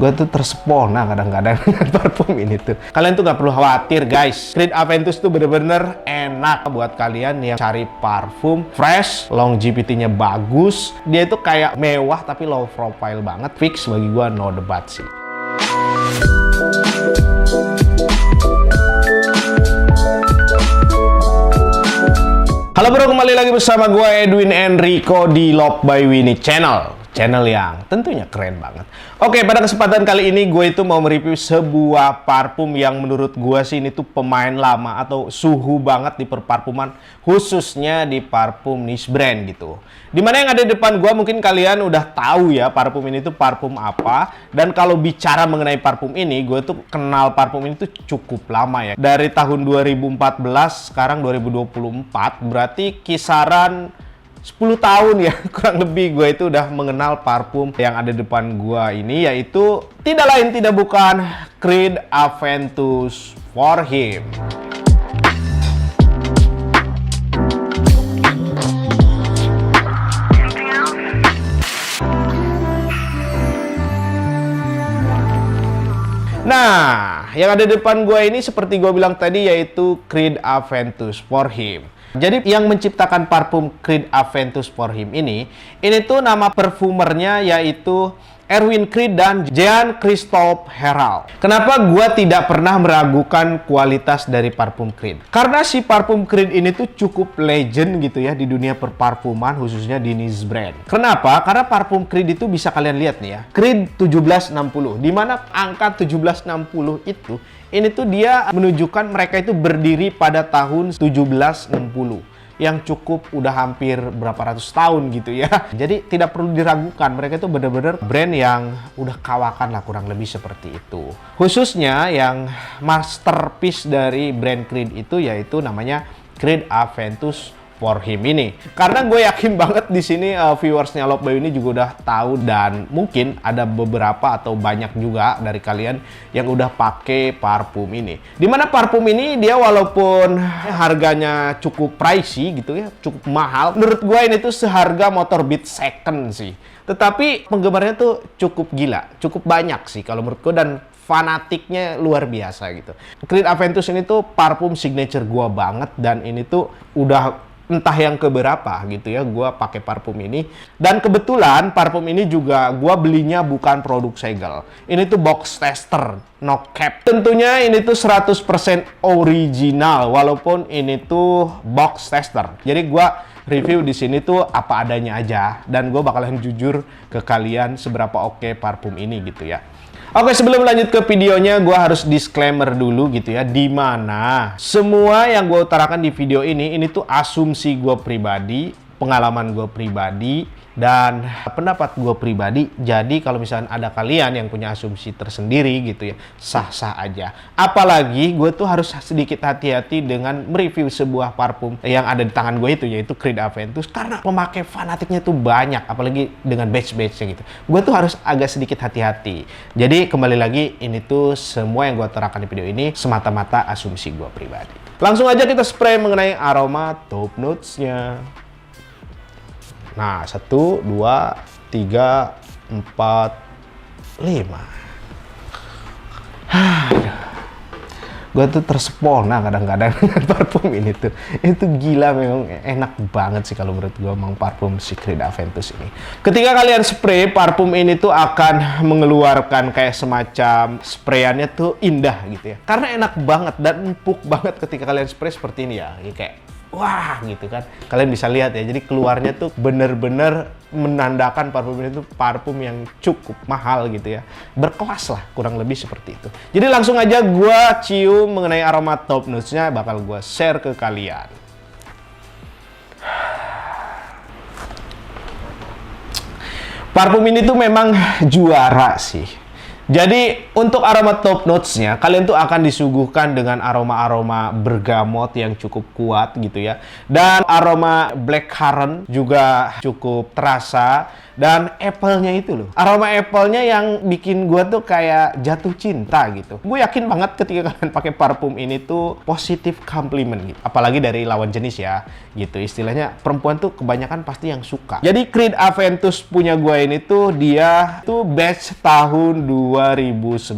Gue tuh tersepona kadang-kadang dengan parfum ini tuh. Kalian tuh nggak perlu khawatir guys. Creed Aventus tuh bener-bener enak buat kalian yang cari parfum fresh, longevity-nya bagus. Dia itu kayak mewah tapi low profile banget. Fix bagi gue, no debat sih. Halo bro, kembali lagi bersama gue Edwin Enrico di Love by Winnie Channel. Channel yang tentunya keren banget. Oke, pada kesempatan kali ini gue itu mau mereview sebuah parfum yang menurut gue sih ini tuh pemain lama atau suhu banget di perparfuman, khususnya di parfum niche brand gitu. Dimana yang ada di depan gue mungkin kalian udah tahu ya parfum ini tuh parfum apa. Dan kalau bicara mengenai parfum ini, gue tuh kenal parfum ini tuh cukup lama ya. Dari tahun 2014, sekarang 2024, berarti kisaran 10 tahun ya, kurang lebih gue itu udah mengenal parfum yang ada di depan gue ini, yaitu tidak lain tidak bukan Creed Aventus For Him. Nah, yang ada di depan gue ini seperti gue bilang tadi yaitu Creed Aventus For Him. Jadi yang menciptakan parfum Creed Aventus For Him ini tuh nama perfumernya yaitu Erwin Creed dan Jean-Christophe Herald. Kenapa gua tidak pernah meragukan kualitas dari parfum Creed? Karena si parfum Creed ini tuh cukup legend gitu ya di dunia perparfuman, khususnya di niche brand. Kenapa? Karena parfum Creed itu bisa kalian lihat nih ya, Creed 1760, di mana angka 1760 itu ini tuh dia menunjukkan mereka itu berdiri pada tahun 1760 yang cukup udah hampir berapa ratus tahun gitu ya. Jadi tidak perlu diragukan, mereka itu bener-bener brand yang udah kawakan lah, kurang lebih seperti itu. Khususnya yang masterpiece dari brand Creed itu yaitu namanya Creed Aventus For Him ini. Karena gue yakin banget di sini viewersnya Love by ini juga udah tahu, dan mungkin ada beberapa atau banyak juga dari kalian yang udah pakai parfum ini. Dimana parfum ini dia walaupun harganya cukup pricey gitu ya, cukup mahal. Menurut gue ini tuh seharga motor Beat Second sih. Tetapi penggemarnya tuh cukup gila, cukup banyak sih kalau menurut gue, dan fanatiknya luar biasa gitu. Creed Aventus ini tuh parfum signature gue banget, dan ini tuh udah entah yang keberapa gitu ya gue pakai parfum ini. Dan kebetulan parfum ini juga gue belinya bukan produk segel, ini tuh box tester, no cap. Tentunya ini tuh 100% original walaupun ini tuh box tester. Jadi gue review di sini tuh apa adanya aja, dan gue bakalan jujur ke kalian seberapa oke parfum ini gitu ya. Oke, sebelum lanjut ke videonya, gue harus disclaimer dulu gitu ya, dimana semua yang gue utarakan di video ini tuh asumsi gue pribadi, pengalaman gue pribadi, dan pendapat gue pribadi. Jadi kalau misalnya ada kalian yang punya asumsi tersendiri gitu ya, sah-sah aja. Apalagi gue tuh harus sedikit hati-hati dengan mereview sebuah parfum yang ada di tangan gue itu, yaitu Creed Aventus, karena pemakai fanatiknya tuh banyak, apalagi dengan batch-batchnya gitu. Gue tuh harus agak sedikit hati-hati. Jadi kembali lagi, ini tuh semua yang gue utarakan di video ini semata-mata asumsi gue pribadi. Langsung aja kita spray mengenai aroma top notes-nya. Nah, 1, 2, 3, 4, 5. Gue tuh tersepona kadang-kadang dengan parfum ini tuh. Itu gila, memang enak banget sih kalau menurut gue emang parfum si Creed Aventus ini. Ketika kalian spray, parfum ini tuh akan mengeluarkan kayak semacam sprayannya tuh indah gitu ya. Karena enak banget dan empuk banget ketika kalian spray seperti ini ya. Ini kayak wah gitu kan, kalian bisa lihat ya. Jadi keluarnya tuh bener-bener menandakan parfum ini tuh parfum yang cukup mahal gitu ya, berkelas lah, kurang lebih seperti itu. Jadi langsung aja gue cium mengenai aroma top notes-nya, bakal gue share ke kalian. Parfum ini tuh memang juara sih Jadi untuk aroma top notes-nya, kalian tuh akan disuguhkan dengan aroma-aroma bergamot yang cukup kuat gitu ya. Dan aroma blackcurrant juga cukup terasa. Dan apple-nya itu loh. Aroma apple-nya yang bikin gua tuh kayak jatuh cinta gitu. Gue yakin banget ketika kalian pakai parfum ini tuh positif compliment gitu. Apalagi dari lawan jenis ya gitu. Istilahnya perempuan tuh kebanyakan pasti yang suka. Jadi Creed Aventus punya gua ini tuh dia tuh batch tahun 2019.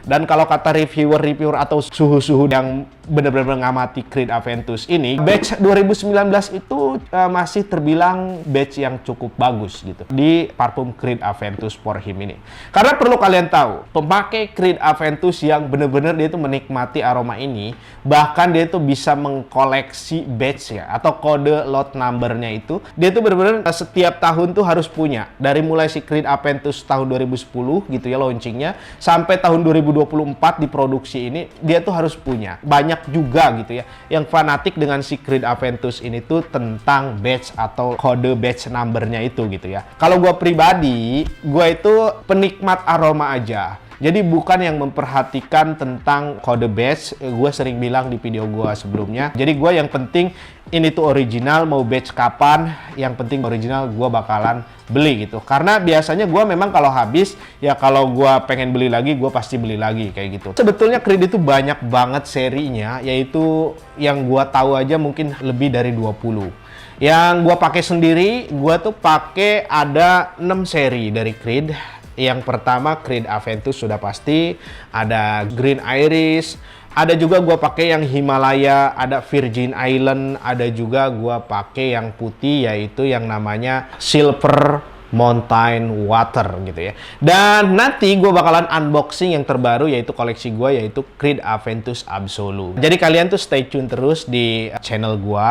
Dan kalau kata reviewer atau suhu-suhu yang benar-benar mengamati Creed Aventus ini, batch 2019 itu masih terbilang batch yang cukup bagus gitu di parfum Creed Aventus for Him ini. Karena perlu kalian tahu, pemakai Creed Aventus yang benar-benar dia itu menikmati aroma ini, bahkan dia itu bisa mengkoleksi batch ya atau kode lot number-nya itu, dia itu benar-benar setiap tahun tuh harus punya. Dari mulai si Creed Aventus tahun 2010 gitu ya launchingnya sampai tahun 2024 diproduksi ini, dia tuh harus punya. Banyak juga gitu ya yang fanatik dengan si Creed Aventus ini tuh tentang batch atau kode batch number-nya itu gitu ya. Kalau gue pribadi, gue itu penikmat aroma aja. Jadi bukan yang memperhatikan tentang kode batch. Gue sering bilang di video gue sebelumnya. Jadi gue yang penting ini tuh original, mau batch kapan, yang penting original gue bakalan beli gitu. Karena biasanya gue memang kalau habis, ya kalau gue pengen beli lagi, gue pasti beli lagi kayak gitu. Sebetulnya Creed itu banyak banget serinya, yaitu yang gue tahu aja mungkin lebih dari 20. Yang gue pakai sendiri, gue tuh pakai ada 6 seri dari Creed. Yang pertama Creed Aventus sudah pasti, ada Green Iris, ada juga gua pakai yang Himalaya, ada Virgin Island, ada juga gua pakai yang putih yaitu yang namanya Silver Mountain Water gitu ya. Dan nanti gue bakalan unboxing yang terbaru yaitu koleksi gue yaitu Creed Aventus Absolu. Jadi kalian tuh stay tune terus di channel gue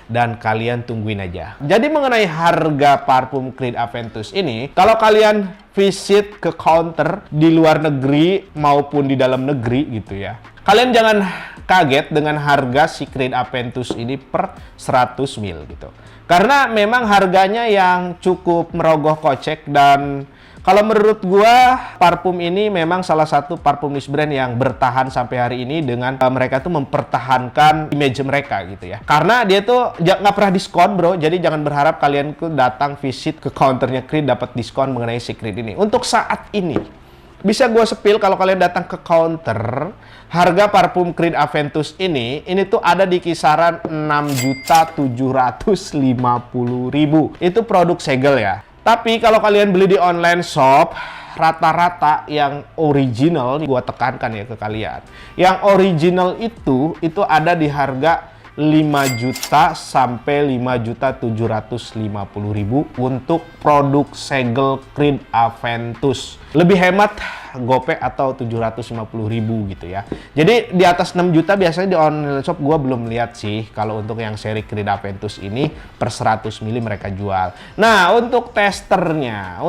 dan kalian tungguin aja. Jadi mengenai harga parfum Creed Aventus ini, kalau kalian visit ke counter di luar negeri maupun di dalam negeri gitu ya, kalian jangan kaget dengan harga si Creed Aventus ini per 100 ml gitu. Karena memang harganya yang cukup merogoh kocek dan kalau menurut gua parfum ini memang salah satu parfum niche brand yang bertahan sampai hari ini dengan mereka tuh mempertahankan image mereka gitu ya. Karena dia tuh nggak pernah diskon bro, jadi jangan berharap kalian tuh datang visit ke counternya Creed dapat diskon mengenai si Creed ini. Untuk saat ini bisa gue spill kalau kalian datang ke counter, harga parfum Creed Aventus ini tuh ada di kisaran 6.750.000. Itu produk segel ya. Tapi kalau kalian beli di online shop, rata-rata yang original, gue tekankan ya ke kalian. Yang original itu ada di harga 5 juta sampai 5.750.000 untuk produk segel Creed Aventus. Lebih hemat GoPay atau 750.000 gitu ya. Jadi di atas 6 juta biasanya di online shop gua belum lihat sih kalau untuk yang seri Creed Aventus ini per 100 ml mereka jual. Nah, untuk testernya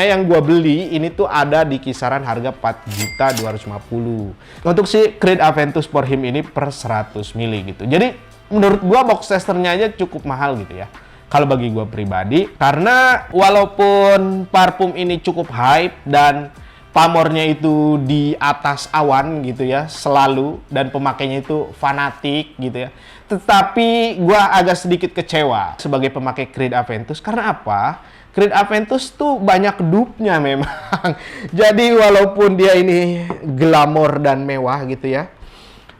yang gua beli ini tuh ada di kisaran harga 4.250.000. Untuk si Creed Aventus for Him ini per 100 ml gitu. Jadi menurut gua box testernya aja cukup mahal gitu ya. Kalau bagi gue pribadi, karena walaupun parfum ini cukup hype dan pamornya itu di atas awan gitu ya, selalu, dan pemakainya itu fanatik gitu ya, tetapi gue agak sedikit kecewa sebagai pemakai Creed Aventus. Karena apa? Creed Aventus tuh banyak dupe-nya memang. Jadi walaupun dia ini glamor dan mewah gitu ya,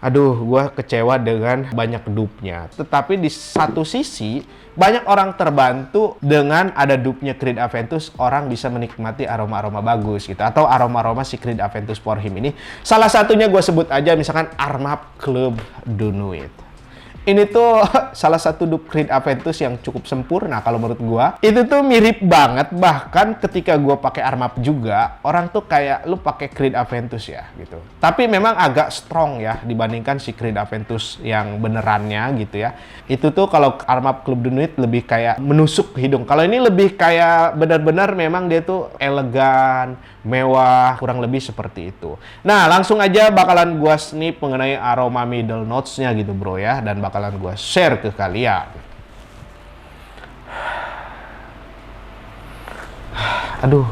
aduh, gue kecewa dengan banyak dupe-nya. Tetapi di satu sisi, banyak orang terbantu dengan ada dupe-nya Creed Aventus, orang bisa menikmati aroma-aroma bagus gitu. Atau aroma-aroma si Creed Aventus for Him ini. Salah satunya gue sebut aja misalkan Armap Club de Nuit. Ini tuh salah satu dupe Creed Aventus yang cukup sempurna kalau menurut gua. Itu tuh mirip banget, bahkan ketika gua pakai Armap juga, orang tuh kayak lu pakai Creed Aventus ya gitu. Tapi memang agak strong ya dibandingkan si Creed Aventus yang benerannya gitu ya. Itu tuh kalau Armap Club de Nuit lebih kayak menusuk ke hidung. Kalau ini lebih kayak benar-benar memang dia tuh elegan, mewah, kurang lebih seperti itu. Nah, langsung aja bakalan gua snip mengenai aroma middle notes-nya gitu bro ya, dan bakalan gua share ke kalian. Aduh,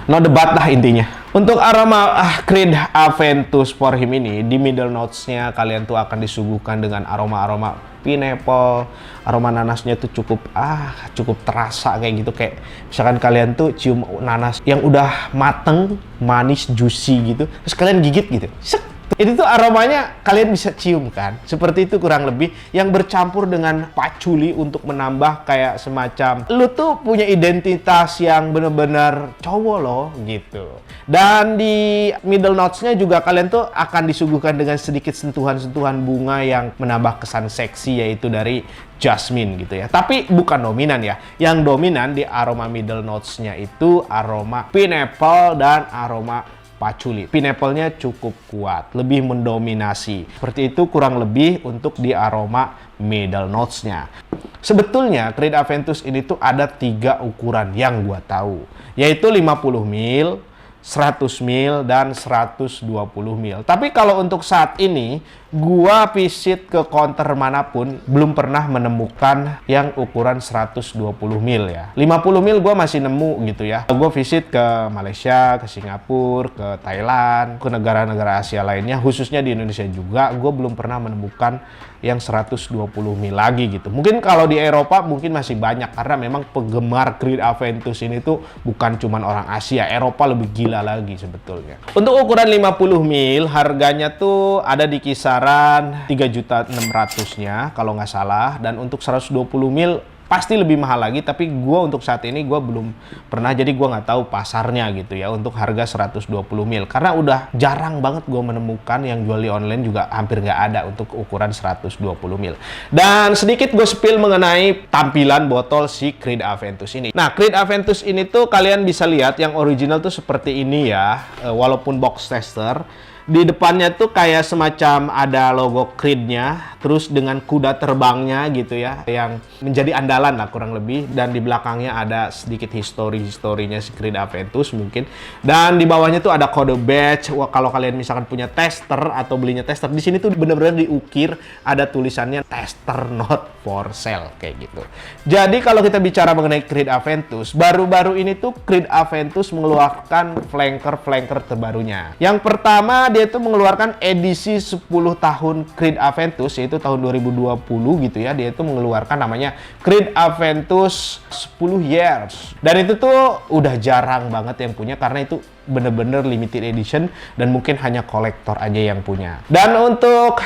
No debat lah intinya. Untuk aroma Creed Aventus for Him ini, di middle notes-nya kalian tuh akan disuguhkan dengan aroma-aroma pineapple, aroma nanasnya tuh cukup terasa kayak gitu. Kayak misalkan kalian tuh cium nanas yang udah mateng, manis, juicy gitu, terus kalian gigit gitu. Itu tuh aromanya kalian bisa cium kan. Seperti itu kurang lebih, yang bercampur dengan patchouli untuk menambah kayak semacam lu tuh punya identitas yang bener-bener cowok loh gitu. Dan di middle notes-nya juga kalian tuh akan disuguhkan dengan sedikit sentuhan-sentuhan bunga yang menambah kesan seksi, yaitu dari jasmine gitu ya. Tapi bukan dominan ya. Yang dominan di aroma middle notes-nya itu aroma pineapple dan aroma patchouli. Pineapple-nya cukup kuat, lebih mendominasi. Seperti itu kurang lebih untuk di aroma middle notes-nya. Sebetulnya Creed Aventus ini tuh ada 3 ukuran yang gua tahu, yaitu 50 ml, 100 ml, dan 120 ml. Tapi kalau untuk saat ini, gua visit ke counter manapun belum pernah menemukan yang ukuran 120 ml ya. 50 ml gua masih nemu gitu ya. Gua visit ke Malaysia, ke Singapura, ke Thailand, ke negara-negara Asia lainnya, khususnya di Indonesia juga, gua belum pernah menemukan yang 120 ml lagi gitu. Mungkin kalau di Eropa mungkin masih banyak, karena memang penggemar Creed Aventus ini tuh bukan cuman orang Asia, Eropa lebih gila lagi sebetulnya. Untuk ukuran 50 ml harganya tuh ada di kisaran 3.600.000-nya kalau nggak salah, dan untuk 120 ml pasti lebih mahal lagi, tapi gue untuk saat ini gue belum pernah, jadi gue nggak tahu pasarnya gitu ya untuk harga 120 ml, karena udah jarang banget gue menemukan, yang jual di online juga hampir nggak ada untuk ukuran 120 ml. Dan sedikit gue spill mengenai tampilan botol si Creed Aventus ini. Nah, Creed Aventus ini tuh kalian bisa lihat yang original tuh seperti ini ya, walaupun box tester. Di depannya tuh kayak semacam ada logo Creed-nya, terus dengan kuda terbangnya gitu ya, yang menjadi andalan lah kurang lebih. Dan di belakangnya ada sedikit historinya si Creed Aventus mungkin. Dan di bawahnya tuh ada kode badge. Wah, kalau kalian misalkan punya tester atau belinya tester, di sini tuh bener-bener diukir ada tulisannya tester not for sale kayak gitu. Jadi kalau kita bicara mengenai Creed Aventus, baru-baru ini tuh Creed Aventus mengeluarkan flanker terbarunya. Yang pertama, dia itu mengeluarkan edisi 10 tahun Creed Aventus, yaitu tahun 2020 gitu ya. Dia itu mengeluarkan namanya Creed Aventus 10 Years. Dan itu tuh udah jarang banget yang punya, karena itu bener-bener limited edition dan mungkin hanya kolektor aja yang punya. Dan untuk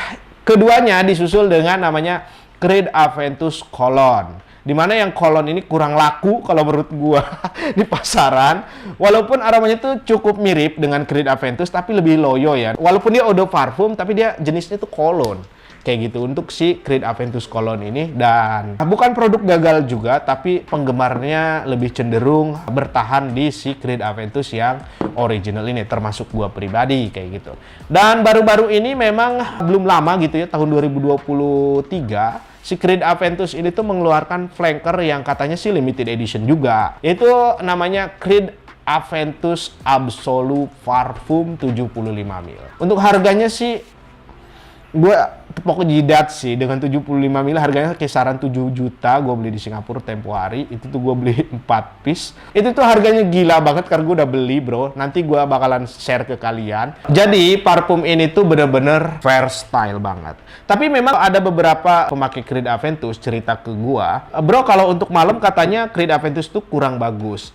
keduanya disusul dengan namanya Creed Aventus Cologne, dimana yang Cologne ini kurang laku kalau menurut gua di pasaran. Walaupun aromanya tuh cukup mirip dengan Creed Aventus, tapi lebih loyo ya. Walaupun dia eau de parfum, tapi dia jenisnya tuh Cologne kayak gitu untuk si Creed Aventus Cologne ini. Dan bukan produk gagal juga, tapi penggemarnya lebih cenderung bertahan di si Creed Aventus yang original ini, termasuk gua pribadi kayak gitu. Dan baru-baru ini memang belum lama gitu ya, tahun 2023 si Creed Aventus ini tuh mengeluarkan flanker yang katanya sih limited edition juga, yaitu namanya Creed Aventus Absolute Parfum 75 ml. Untuk harganya sih gue tepok jidat sih, dengan 75 ml harganya kisaran 7 juta. Gue beli di Singapura tempo hari, itu tuh gue beli 4 piece. Itu tuh harganya gila banget karena gue udah beli bro. Nanti gue bakalan share ke kalian. Jadi parfum ini tuh bener-bener fair style banget. Tapi memang ada beberapa pemakai Creed Aventus cerita ke gue, bro kalau untuk malam katanya Creed Aventus tuh kurang bagus.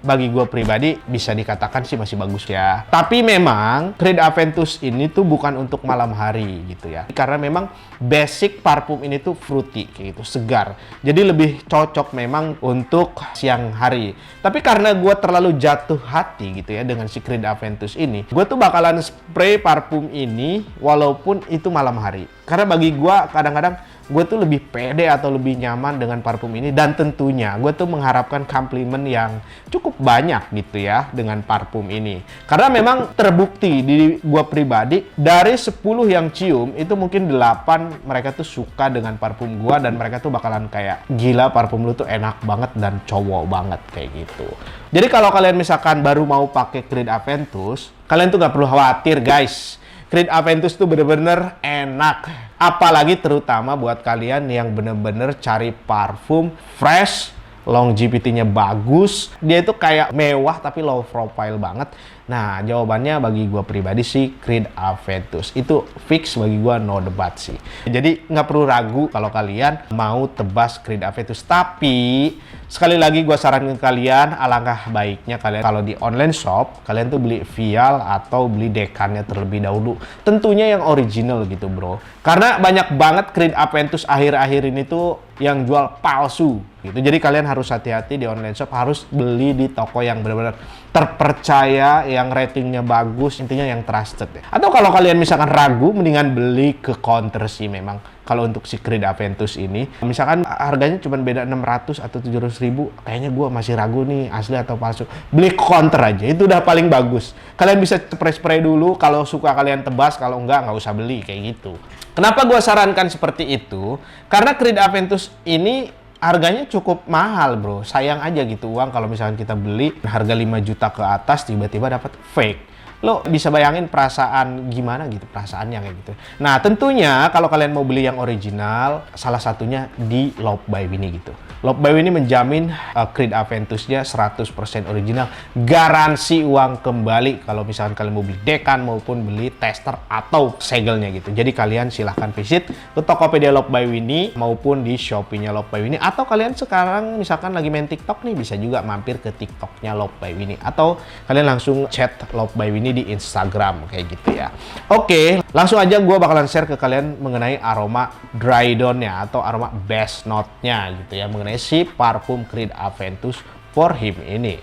Bagi gue pribadi bisa dikatakan sih masih bagus ya. Tapi memang Creed Aventus ini tuh bukan untuk malam hari gitu ya. Karena memang basic parfum ini tuh fruity kayak gitu, segar. Jadi lebih cocok memang untuk siang hari. Tapi karena gue terlalu jatuh hati gitu ya dengan si Creed Aventus ini, gue tuh bakalan spray parfum ini walaupun itu malam hari. Karena bagi gue kadang-kadang gue tuh lebih pede atau lebih nyaman dengan parfum ini, dan tentunya gue tuh mengharapkan komplimen yang cukup banyak gitu ya dengan parfum ini. Karena memang terbukti di gue pribadi, dari 10 yang cium itu mungkin 8 mereka tuh suka dengan parfum gue, dan mereka tuh bakalan kayak gila parfum lu tuh enak banget dan cowok banget kayak gitu. Jadi kalau kalian misalkan baru mau pakai Creed Aventus, kalian tuh gak perlu khawatir guys. Creed Aventus tuh bener-bener enak. Apalagi terutama buat kalian yang bener-bener cari parfum fresh, longevity-nya bagus, dia itu kayak mewah tapi low profile banget. Nah, jawabannya bagi gue pribadi sih Creed Aventus. Itu fix bagi gue, no debat sih. Jadi nggak perlu ragu kalau kalian mau tebas Creed Aventus. Tapi sekali lagi gue sarankan kalian, alangkah baiknya kalian kalau di online shop kalian tuh beli vial atau beli dekannya terlebih dahulu. Tentunya yang original gitu bro. Karena banyak banget Creed Aventus akhir-akhir ini tuh yang jual palsu gitu. Jadi kalian harus hati-hati di online shop, harus beli di toko yang benar-benar terpercaya, yang ratingnya bagus, intinya yang trusted ya. Atau kalau kalian misalkan ragu, mendingan beli ke counter sih memang. Kalau untuk si Creed Aventus ini, misalkan harganya cuma beda 600 atau 700 ribu, kayaknya gue masih ragu nih asli atau palsu. Beli counter aja, itu udah paling bagus. Kalian bisa spray-spray dulu, kalau suka kalian tebas, kalau enggak usah beli, kayak gitu. Kenapa gue sarankan seperti itu? Karena Creed Aventus ini harganya cukup mahal bro, sayang aja gitu uang kalau misalkan kita beli harga 5 juta ke atas tiba-tiba dapat fake. Lo bisa bayangin perasaan gimana gitu, perasaannya kayak gitu. Nah tentunya kalau kalian mau beli yang original, salah satunya di Love by Winnie gitu. Love by Winnie menjamin Creed Aventusnya 100% original, garansi uang kembali kalau misalkan kalian mau beli dekan maupun beli tester atau segelnya gitu. Jadi kalian silahkan visit ke Tokopedia Love by Winnie maupun di Shopee-nya Love by Winnie, atau kalian sekarang misalkan lagi main TikTok nih, bisa juga mampir ke TikTok-nya Love by Winnie, atau kalian langsung chat Love by Winnie di Instagram kayak gitu ya. Oke, langsung aja gue bakalan share ke kalian mengenai aroma dry down-nya atau aroma best note-nya gitu ya, mengenai si parfum Creed Aventus for Him ini.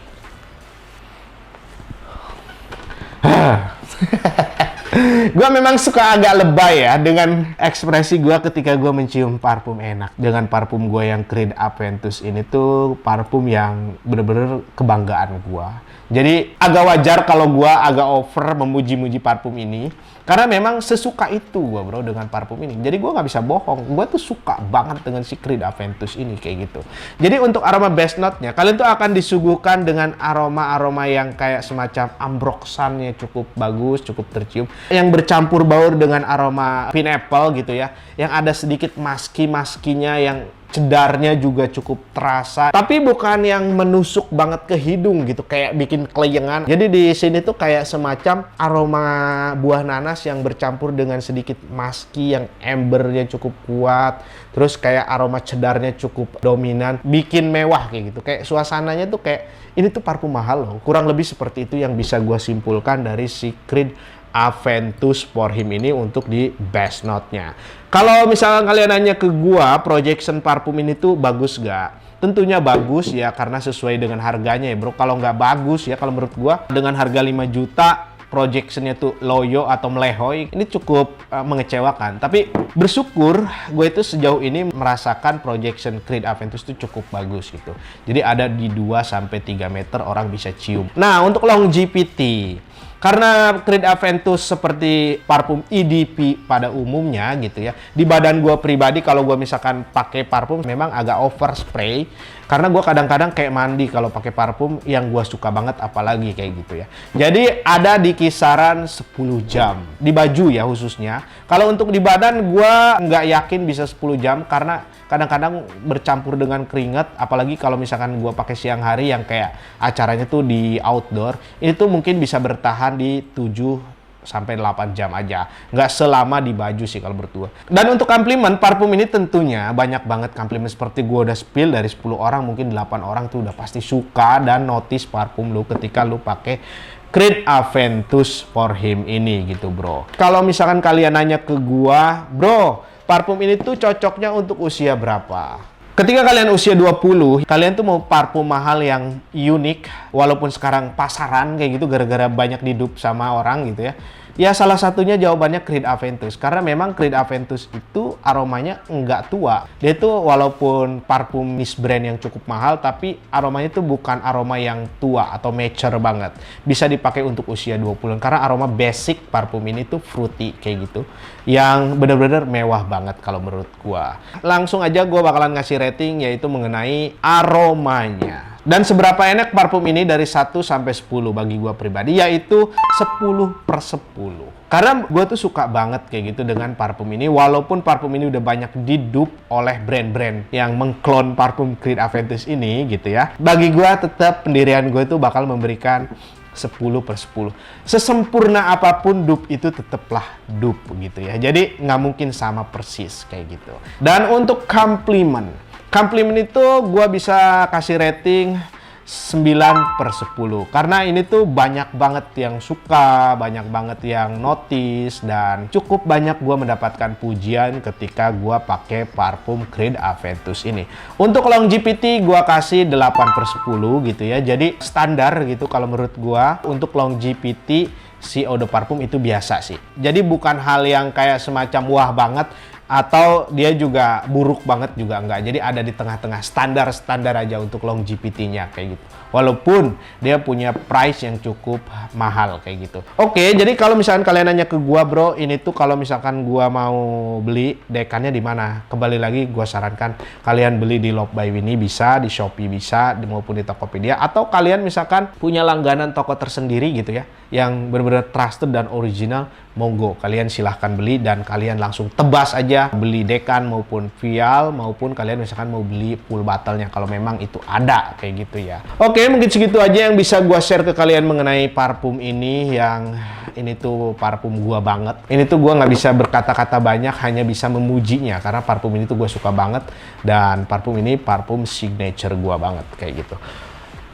Gue memang suka agak lebay ya dengan ekspresi gue ketika gue mencium parfum enak. Dengan parfum gue yang Creed Aventus ini tuh parfum yang bener-bener kebanggaan gue. Jadi agak wajar kalau gue agak over memuji-muji parfum ini. Karena memang sesuka itu gue bro dengan parfum ini. Jadi gue nggak bisa bohong. Gue tuh suka banget dengan si Creed Aventus ini kayak gitu. Jadi untuk aroma best note-nya, kalian tuh akan disuguhkan dengan aroma-aroma yang kayak semacam ambroxannya cukup bagus, cukup tercium. Yang bercampur baur dengan aroma pineapple gitu ya. Yang ada sedikit maski-maskinya yang cedarnya juga cukup terasa, tapi bukan yang menusuk banget ke hidung gitu, kayak bikin kelayangan. Jadi di sini tuh kayak semacam aroma buah nanas yang bercampur dengan sedikit maski yang embernya cukup kuat, terus kayak aroma cedarnya cukup dominan, bikin mewah kayak gitu. Kayak suasananya tuh kayak ini tuh parfum mahal loh. Kurang lebih seperti itu yang bisa gue simpulkan dari si Creed Aventus for Him ini untuk di best note-nya. Kalau misalnya kalian nanya ke gua, projection parfum ini tuh bagus gak? Tentunya bagus ya, karena sesuai dengan harganya ya bro. Kalau nggak bagus ya, kalau menurut gua dengan harga 5 juta projectionnya tuh loyo atau melehoy, ini cukup mengecewakan. Tapi bersyukur gue itu sejauh ini merasakan projection Creed Aventus itu cukup bagus gitu. Jadi ada di 2-3 meter orang bisa cium. Nah untuk longevity, karena Creed Aventus seperti parfum EDP pada umumnya gitu ya. Di badan gue pribadi kalau gue misalkan pakai parfum memang agak over spray. Karena gue kadang-kadang kayak mandi kalau pakai parfum yang gue suka banget, apalagi kayak gitu ya. Jadi ada di kisaran 10 jam. Di baju ya khususnya. Kalau untuk di badan gue nggak yakin bisa 10 jam karena kadang-kadang bercampur dengan keringat, apalagi kalau misalkan gue pakai siang hari yang kayak acaranya tuh di outdoor, ini tuh mungkin bisa bertahan di 7-8 jam aja, nggak selama di baju sih kalau berdua. Dan untuk komplimen parfum ini tentunya banyak banget komplimen, seperti gue udah spill dari 10 orang mungkin 8 orang tuh udah pasti suka dan notice parfum lu ketika lu pakai Creed Aventus for Him ini gitu bro. Kalau misalkan kalian nanya ke gua, bro, parfum ini tuh cocoknya untuk usia berapa? Ketika kalian usia 20, kalian tuh mau parfum mahal yang unik, walaupun sekarang pasaran kayak gitu gara-gara banyak didup sama orang gitu ya. Ya salah satunya jawabannya Creed Aventus, karena memang Creed Aventus itu aromanya nggak tua. Dia tuh walaupun parfum niche brand yang cukup mahal, tapi aromanya tuh bukan aroma yang tua atau mature banget. Bisa dipakai untuk usia 20-an, karena aroma basic parfum ini tuh fruity kayak gitu. Yang bener-bener mewah banget kalau menurut gua. Langsung aja gua bakalan ngasih rating yaitu mengenai aromanya. Dan seberapa enak parfum ini dari 1 sampai 10 bagi gua pribadi, yaitu 10/10. Karena gue tuh suka banget kayak gitu dengan parfum ini, walaupun parfum ini udah banyak didupe oleh brand-brand yang mengklon parfum Creed Aventus ini gitu ya. Bagi gue tetap pendirian gue itu bakal memberikan 10/10. Sesempurna apapun dupe itu tetaplah dupe gitu ya. Jadi nggak mungkin sama persis kayak gitu. Dan untuk compliment itu gue bisa kasih rating 9/10 karena ini tuh banyak banget yang suka, banyak banget yang notice, dan cukup banyak gue mendapatkan pujian ketika gue pakai parfum Creed Aventus ini. Untuk longevity gue kasih 8/10 gitu ya, jadi standar gitu kalau menurut gue. Untuk longevity si eau de parfum itu biasa sih, jadi bukan hal yang kayak semacam wah banget atau dia juga buruk banget juga enggak. Jadi ada di tengah-tengah, standar aja untuk longevity-nya kayak gitu. Walaupun dia punya price yang cukup mahal kayak gitu. Oke, jadi kalau misalkan kalian nanya ke gua, bro, ini tuh kalau misalkan gua mau beli dekannya di mana? Kembali lagi gua sarankan kalian beli di Love by Winnie bisa, di Shopee bisa, maupun di Tokopedia, atau kalian misalkan punya langganan toko tersendiri gitu ya, yang benar-benar trusted dan original, monggo kalian silahkan beli dan kalian langsung tebas aja beli dekan maupun vial, maupun kalian misalkan mau beli full bottle-nya kalau memang itu ada kayak gitu ya. Oke, mungkin segitu aja yang bisa gua share ke kalian mengenai parfum ini, yang ini tuh parfum gua banget. Ini tuh gua nggak bisa berkata-kata banyak, hanya bisa memujinya karena parfum ini tuh gua suka banget, dan parfum ini parfum signature gua banget kayak gitu.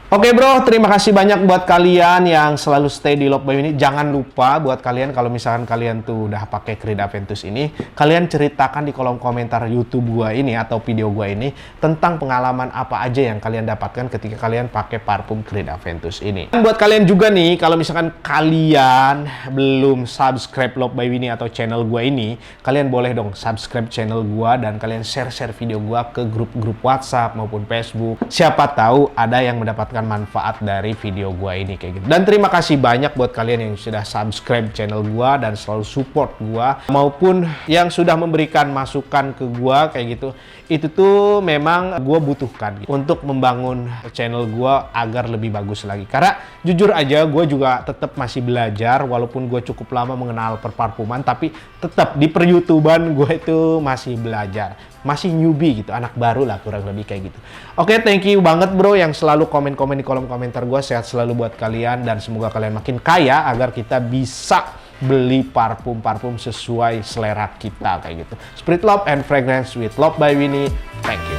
Oke bro, terima kasih banyak buat kalian yang selalu stay di Love by Winnie. Jangan lupa buat kalian kalau misalkan kalian tuh udah pakai Creed Aventus ini, kalian ceritakan di kolom komentar YouTube gua ini atau video gua ini tentang pengalaman apa aja yang kalian dapatkan ketika kalian pakai parfum Creed Aventus ini. Dan buat kalian juga nih, kalau misalkan kalian belum subscribe Love by Winnie atau channel gua ini, kalian boleh dong subscribe channel gua dan kalian share video gua ke grup-grup WhatsApp maupun Facebook. Siapa tahu ada yang mendapatkan manfaat dari video gua ini kayak gitu. Dan terima kasih banyak buat kalian yang sudah subscribe channel gua dan selalu support gua, maupun yang sudah memberikan masukan ke gua kayak gitu. Itu tuh memang gua butuhkan gitu, untuk membangun channel gua agar lebih bagus lagi. Karena jujur aja gua juga tetap masih belajar, walaupun gua cukup lama mengenal perparfuman, tapi tetap di per-YouTubean gua itu masih belajar. Masih newbie gitu, anak baru lah kurang lebih kayak gitu. Oke, thank you banget bro yang selalu komen-komen di kolom komentar gue. Sehat selalu buat kalian dan semoga kalian makin kaya agar kita bisa beli parfum-parfum sesuai selera kita kayak gitu. Spread love and fragrance with Love by Winnie. Thank you.